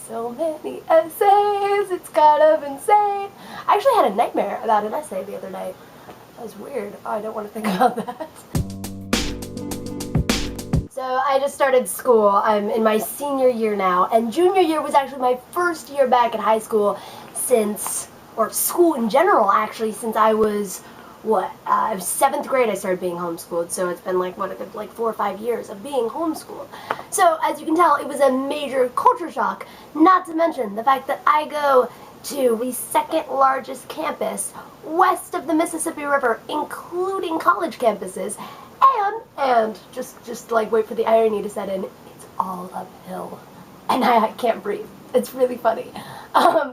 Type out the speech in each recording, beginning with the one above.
so many essays, it's kind of insane. I actually had a nightmare about an essay the other night. That was weird. Oh, I don't want to think about that. So I just started school. I'm in my senior year now, and junior year was actually my first year back at high school since, or school in general actually, since I was, seventh grade I started being homeschooled, so it's been like, a good 4 or 5 years of being homeschooled. So as you can tell, it was a major culture shock, not to mention the fact that I go to the second largest campus west of the Mississippi River, including college campuses, and just like wait for the irony to set in, it's all uphill, and I can't breathe. It's really funny.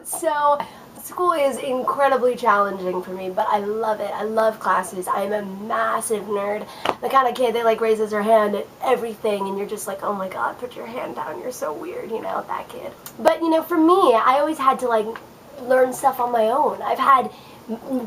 So school is incredibly challenging for me, but I love it. I love classes. I'm a massive nerd. The kind of kid that like raises her hand at everything, and you're just like, oh my god, put your hand down, you're so weird, you know, that kid. But you know, for me, I always had to like learn stuff on my own. I've had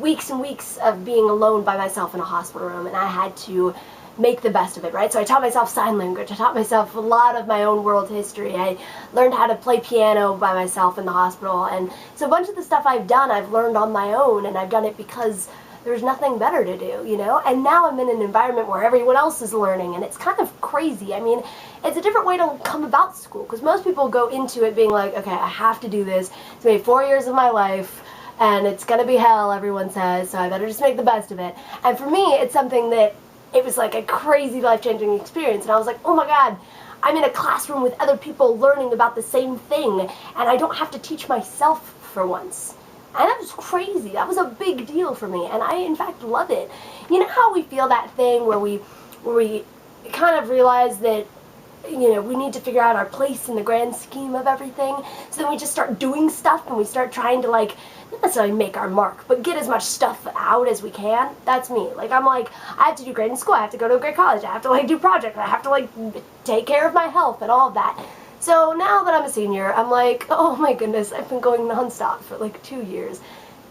weeks and weeks of being alone by myself in a hospital room, and I had to make the best of it, right? So I taught myself sign language. I taught myself a lot of my own world history. I learned how to play piano by myself in the hospital. And so a bunch of the stuff I've done, I've learned on my own, and I've done it because there's nothing better to do, you know? And now I'm in an environment where everyone else is learning, and it's kind of crazy. I mean, it's a different way to come about school, because most people go into it being like, okay, I have to do this. It's maybe 4 years of my life, and it's gonna be hell, everyone says, so I better just make the best of it. And for me, it's something that it was like a crazy life-changing experience, and I was like, oh my god, I'm in a classroom with other people learning about the same thing, and I don't have to teach myself for once. And that was crazy. That was a big deal for me, and I in fact love it. You know how we feel that thing where we kind of realize that, you know, we need to figure out our place in the grand scheme of everything, so then we just start doing stuff and we start trying to like, not necessarily make our mark, but get as much stuff out as we can. That's me. Like, I'm like, I have to do great in school, I have to go to a great college, I have to like do projects, I have to like take care of my health and all of that. So now that I'm a senior, I'm like, oh my goodness, I've been going nonstop for like 2 years.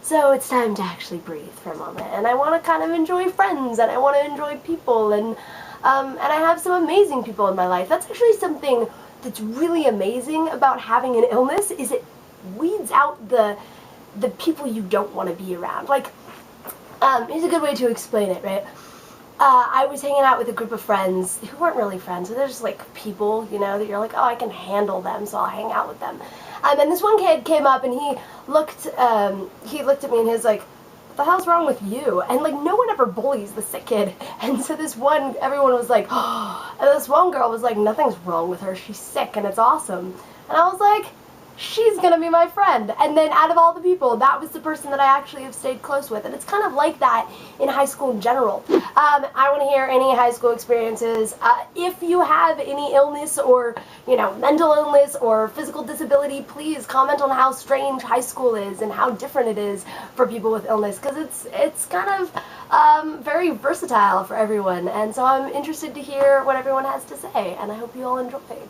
So it's time to actually breathe for a moment, and I want to kind of enjoy friends, and I want to enjoy people, and I have some amazing people in my life. That's actually something that's really amazing about having an illness, is it weeds out the people you don't want to be around. Like, here's a good way to explain it, right? I was hanging out with a group of friends who weren't really friends, so they're just like people, you know, that you're like, oh, I can handle them, so I'll hang out with them. And this one kid came up and he looked at me and he was like, what the hell's wrong with you? And like, no one ever bullies the sick kid. And so everyone was like, oh, and this one girl was like, nothing's wrong with her, she's sick and it's awesome. And I was like, she's gonna be my friend. And then out of all the people, that was the person that I actually have stayed close with. And it's kind of like that in high school in general. I want to hear any high school experiences. If you have any illness or, you know, mental illness or physical disability, please comment on how strange high school is and how different it is for people with illness, because it's kind of very versatile for everyone. And so I'm interested to hear what everyone has to say, and I hope you all enjoyed.